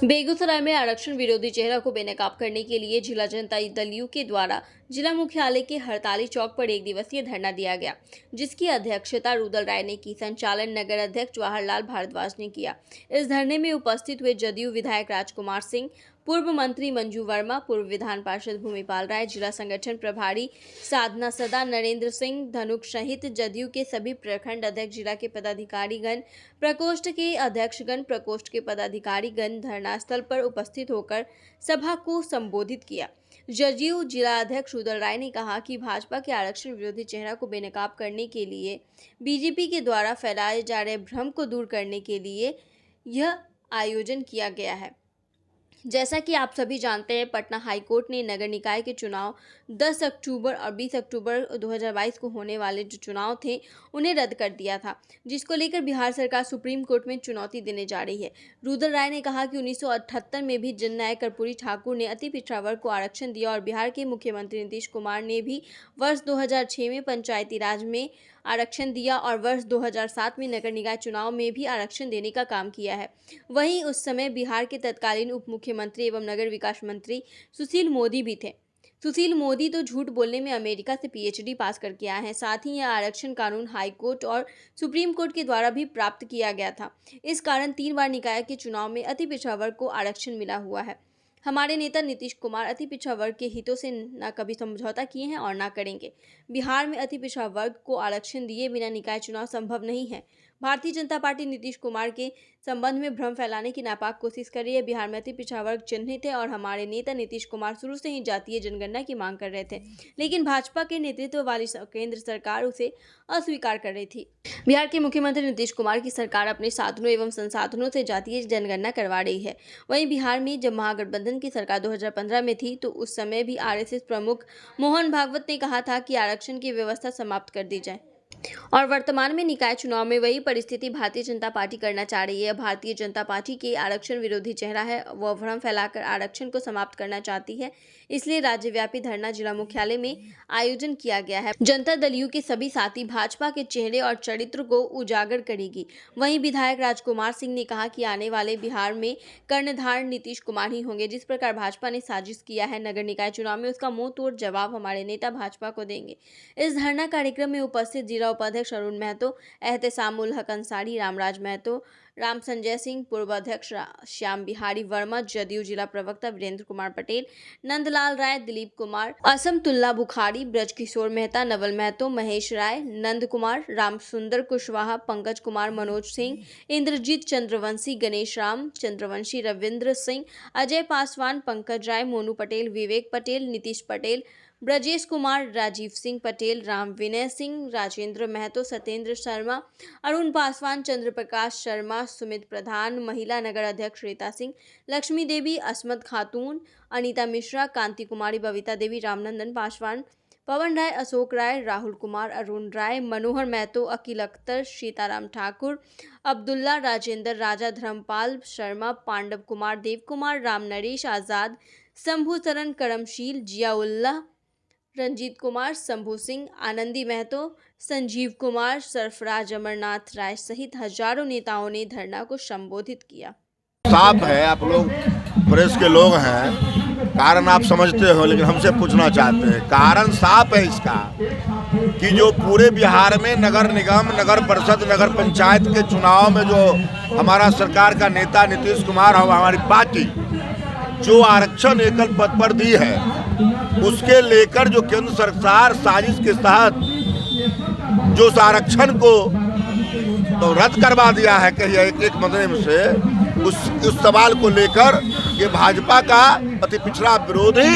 बेगूसराय में आरक्षण विरोधी चेहरा को बेनकाब करने के लिए जिला जनता दल यू के द्वारा जिला मुख्यालय के हड़ताली चौक पर 1 दिवसीय धरना दिया गया, जिसकी अध्यक्षता रुदल राय ने की। संचालन नगर अध्यक्ष जवाहरलाल भारद्वाज ने किया। इस धरने में उपस्थित हुए जदयू विधायक राजकुमार सिंह, पूर्व मंत्री मंजू वर्मा, पूर्व विधान पार्षद भूमिपाल राय, जिला संगठन प्रभारी साधना सदा, नरेंद्र सिंह धनुक सहित जदयू के सभी प्रखंड अध्यक्ष, जिला के पदाधिकारीगण, प्रकोष्ठ के अध्यक्षगण, प्रकोष्ठ के पदाधिकारीगण धरना स्थल पर उपस्थित होकर सभा को संबोधित किया। जदयू जिला अध्यक्ष रुदल राय ने कहा कि भाजपा के आरक्षण विरोधी चेहरा को बेनकाब करने के लिए बीजेपी के द्वारा फैलाए जा रहे भ्रम को दूर करने के लिए यह आयोजन किया गया है। जैसा कि आप सभी जानते हैं, पटना हाईकोर्ट ने नगर निकाय के चुनाव 10 अक्टूबर और 20 अक्टूबर 2022 को होने वाले जो चुनाव थे उन्हें रद्द कर दिया था, जिसको लेकर बिहार सरकार सुप्रीम कोर्ट में चुनौती देने जा रही है। रुदल राय ने कहा कि 1978 में भी जननायक कर्पूरी ठाकुर ने अति पिछड़ा वर्ग को आरक्षण दिया और बिहार के मुख्यमंत्री नीतीश कुमार ने भी वर्ष 2006 में पंचायती राज में आरक्षण दिया और वर्ष 2007 में नगर निकाय चुनाव में भी आरक्षण देने का काम किया है। वहीं उस समय बिहार के तत्कालीन उप मुख्यमंत्री एवं नगर विकास मंत्री सुशील मोदी भी थे। सुशील मोदी तो झूठ बोलने में अमेरिका से PhD पास करके आए हैं। साथ ही यह आरक्षण कानून हाई कोर्ट और सुप्रीम कोर्ट के द्वारा भी प्राप्त किया गया था। इस कारण 3 बार निकाय के चुनाव में अति पिछड़ा वर्ग को आरक्षण मिला हुआ है। हमारे नेता नीतीश कुमार अति पिछड़ा वर्ग के हितों से न कभी समझौता किए हैं और ना करेंगे। बिहार में अति पिछड़ा वर्ग को आरक्षण दिए बिना निकाय चुनाव संभव नहीं है। भारतीय जनता पार्टी नीतीश कुमार के संबंध में भ्रम फैलाने की नापाक कोशिश कर रही है। बिहार में अति पिछड़ा वर्ग चिन्हित है और हमारे नेता नीतीश कुमार शुरू से ही जातीय जनगणना की मांग कर रहे थे, लेकिन भाजपा के नेतृत्व वाली केंद्र सरकार उसे अस्वीकार कर रही थी। बिहार के मुख्यमंत्री नीतीश कुमार की सरकार अपने साधनों एवं संसाधनों से जातीय जनगणना करवा रही है। वहीं बिहार में जब महागठबंधन की सरकार 2015 में थी तो उस समय भी RSS प्रमुख मोहन भागवत ने कहा था कि आरक्षण की व्यवस्था समाप्त कर दी जाए और वर्तमान में निकाय चुनाव में वही परिस्थिति भारतीय जनता पार्टी करना चाह रही है। भारतीय जनता पार्टी के आरक्षण विरोधी चेहरा है, वह भ्रम फैलाकर आरक्षण को समाप्त करना चाहती है। इसलिए राज्यव्यापी धरना जिला मुख्यालय में आयोजन किया गया है। जनता दल यू के सभी साथी भाजपा के चेहरे और चरित्र को उजागर करेगी। वहीं विधायक राजकुमार सिंह ने कहा कि आने वाले बिहार में कर्णधार नीतीश कुमार ही होंगे। जिस प्रकार भाजपा ने साजिश किया है नगर निकाय चुनाव में, उसका मुंह तोड़ जवाब हमारे नेता भाजपा को देंगे। इस धरना कार्यक्रम में उपस्थित जिला उपाध्यक्ष अरुण महतो, एहतेसामुल हक अंसारी, रामराज महतो, राम संजय सिंह, पूर्व अध्यक्ष श्याम बिहारी वर्मा, जदयू जिला प्रवक्ता वीरेंद्र कुमार पटेल, नंदलाल राय, दिलीप कुमार, असमतुल्ला बुखारी, ब्रजकिशोर मेहता, नवल महतो, महेश राय, नंद कुमार, राम सुंदर कुशवाहा, पंकज कुमार, मनोज सिंह, इंद्रजीत चंद्रवंशी, गणेश राम चंद्रवंशी, रविंद्र सिंह, अजय पासवान, पंकज राय, मोनू पटेल, विवेक पटेल, नीतीश पटेल, ब्रजेश कुमार, राजीव सिंह पटेल, राम विनय सिंह, राजेंद्र महतो, सत्येंद्र शर्मा, अरुण पासवान, चंद्र प्रकाश शर्मा, सुमित प्रधान, महिला नगर अध्यक्ष रीता सिंह, लक्ष्मी देवी, असमत खातून, अनीता मिश्रा, कांति कुमारी, बबीता देवी, रामनंदन पासवान, पवन राय, अशोक राय, राहुल कुमार, अरुण राय, मनोहर महतो, अकील अख्तर, सीताराम ठाकुर, अब्दुल्ला, राजेंद्र राजा, धर्मपाल शर्मा, पांडव कुमार, देव कुमार, राम नरेश आजाद, शंभू सरन, करमशील, जियाउल्लाह, रंजीत कुमार, शंभू सिंह, आनंदी महतो, संजीव कुमार, सरफराज अमरनाथ राय सहित हजारों नेताओं ने धरना को संबोधित किया। साफ है, आप लोग प्रेस के लोग हैं, कारण आप समझते हो, लेकिन हमसे पूछना चाहते हैं। कारण साफ है इसका कि जो पूरे बिहार में नगर निगम, नगर परिषद, नगर पंचायत के चुनाव में जो हमारा सरकार का नेता नीतीश कुमार और हमारी पार्टी जो आरक्षण एकल पद पर दी है, उसके लेकर जो केंद्र सरकार साजिश के तहत जो उस आरक्षण को तो रद्द करवा दिया है कहीं एक महीने से, उस सवाल को लेकर ये भाजपा का अति पिछड़ा विरोधी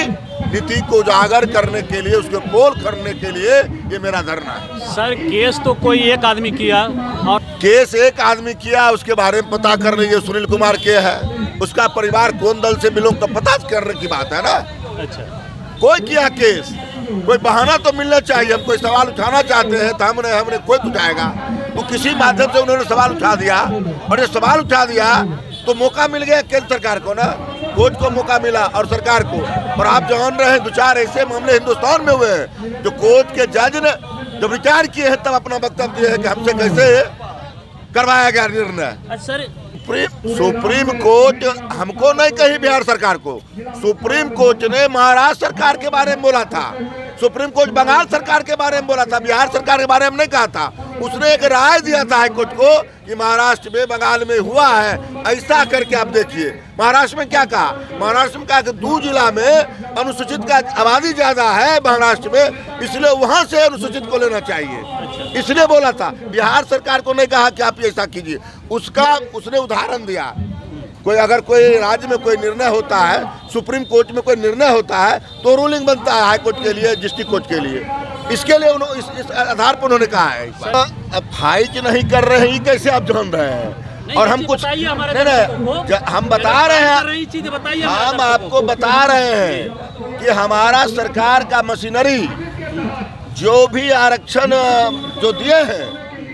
नीति को उजागर करने के लिए, उसको पोल करने के लिए ये मेरा धरना है। सर, केस तो कोई एक आदमी किया और केस एक आदमी किया, उसके बारे में पता कर लीजिए। सुनील कुमार के है, उसका परिवार कौन दल से बिलोंग, तो पता करने की बात है ना। अच्छा, कोई किया केस, कोई बहाना तो मिलना चाहिए। हम कोई सवाल उठाना चाहते हैं तो हमने कोई उठाएगा, तो किसी माध्यम से उन्होंने सवाल उठा दिया, और ये सवाल उठा दिया तो मौका मिल गया केंद्र सरकार को ना, कोर्ट को मौका मिला और सरकार को। और आप जान रहे हैं 2-4 ऐसे मामले हिंदुस्तान में हुए हैं जो कोर्ट के जज ने जब विचार किए हैं तब अपना वक्तव्य दिए है कि हमसे कैसे करवाया गया निर्णय। सर, सुप्रीम कोर्ट हमको नहीं कही, बिहार सरकार को। सुप्रीम कोर्ट ने महाराष्ट्र सरकार के बारे में बोला था, सुप्रीम कोर्ट बंगाल सरकार के बारे में बोला था, बिहार सरकार के बारे में नहीं कहा था। उसने एक राय दिया था हाईकोर्ट को कि महाराष्ट्र में बंगाल में हुआ है ऐसा करके। आप देखिए महाराष्ट्र में क्या कहा, महाराष्ट्र में कहा कि 2 जिला में अनुसूचित का आबादी ज्यादा है महाराष्ट्र में, इसलिए वहां से अनुसूचित को लेना चाहिए, इसलिए बोला था। बिहार सरकार को नहीं कहा कि आप ऐसा कीजिए। उसका उसने उदाहरण दिया, अगर कोई राज्य में कोई निर्णय होता है, सुप्रीम कोर्ट में कोई निर्णय होता है तो रूलिंग बनता है हाई कोर्ट के लिए, डिस्ट्रिक्ट कोर्ट के लिए। इसके लिए इस आधार पर उन्होंने कहा है। अब फाइट नहीं कर रहे हैं कैसे आप जान रहे हैं, और हम कुछ नहीं, हम बता रहे हैं, हम आपको बता रहे हैं कि हमारा सरकार का मशीनरी जो भी आरक्षण जो दिए हैं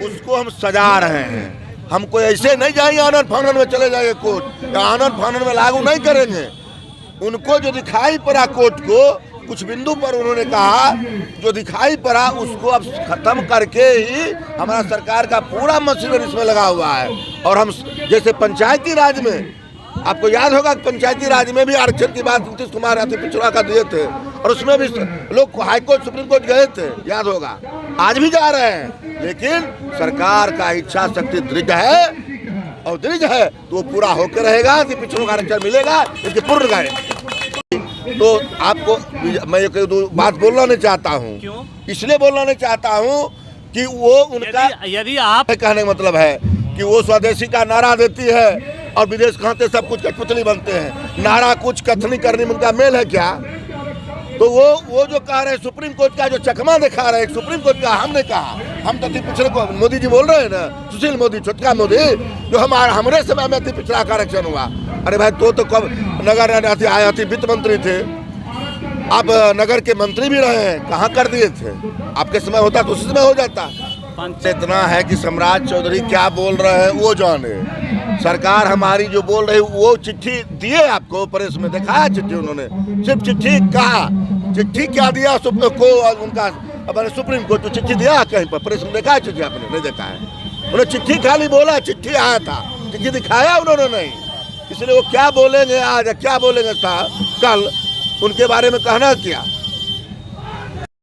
उसको हम सजा रहे हैं। हम कोई ऐसे नहीं जाएंगे आनन फानन में चले जाएंगे कोर्ट, या आनन फानन में लागू नहीं करेंगे। उनको जो दिखाई पड़ा कोर्ट को, कुछ बिंदु पर उन्होंने कहा जो दिखाई पड़ा उसको अब खत्म करके ही हमारा सरकार का पूरा मशीनरी इसमें लगा हुआ है। और हम जैसे पंचायती राज में, आपको याद होगा पंचायती राज में भी आरक्षण की बात नीतीश कुमार अति पिछड़ा का दिए थे, और उसमें भी लोग हाईकोर्ट सुप्रीम कोर्ट गए थे, याद होगा। आज भी जा रहे हैं, लेकिन सरकार का इच्छा शक्ति दृढ़ है, और दृढ़ है तो वो पूरा होकर रहेगा कि पिछड़ों का आरक्षण मिलेगा, इसकी पूर्ण गारंटी। तो आपको मैं एक बात बोलना नहीं चाहता हूँ, इसलिए बोलना नहीं चाहता हूँ कि वो उनका यदि आप कहने का मतलब है कि वो स्वदेशी का नारा देती है और विदेश खाते सब कुछ कठपुतली बनते हैं। नारा कुछ कथनी करने में उनका मेल है क्या? तो वो जो कह रहे हैं सुप्रीम कोर्ट का जो चकमा दिखा रहे हैं, सुप्रीम कोर्ट का हमने कहा, हम तो अति पिछड़े को मोदी जी बोल रहे हैं ना, सुशील मोदी, छोटका मोदी, जो हमरे समय में अति पिछड़ा का आरक्षण हुआ। अरे भाई तो कब नगर आए थे, वित्त मंत्री थे, आप नगर के मंत्री भी रहे हैं, कहाँ कर दिए थे? आपके समय होता तो उसी समय हो जाता। इतना है कि सम्राट चौधरी क्या बोल रहे हैं वो जाने, सरकार हमारी जो बोल रही वो चिट्ठी दिए आपको, प्रेस में दिखाया चिट्ठी उन्होंने, सिर्फ चिट्ठी कहा, चिट्ठी क्या दिया को उनका अपने सुप्रीम कोर्ट को चिट्ठी दिया कहीं पर, प्रेस में देखा चिट्ठी? आपने नहीं देखा है। उन्होंने चिट्ठी खाली बोला, चिट्ठी आया था, चिट्ठी दिखाया उन्होंने नहीं। इसलिए वो क्या बोलेंगे आज, क्या बोलेंगे कल, उनके बारे में कहना क्या।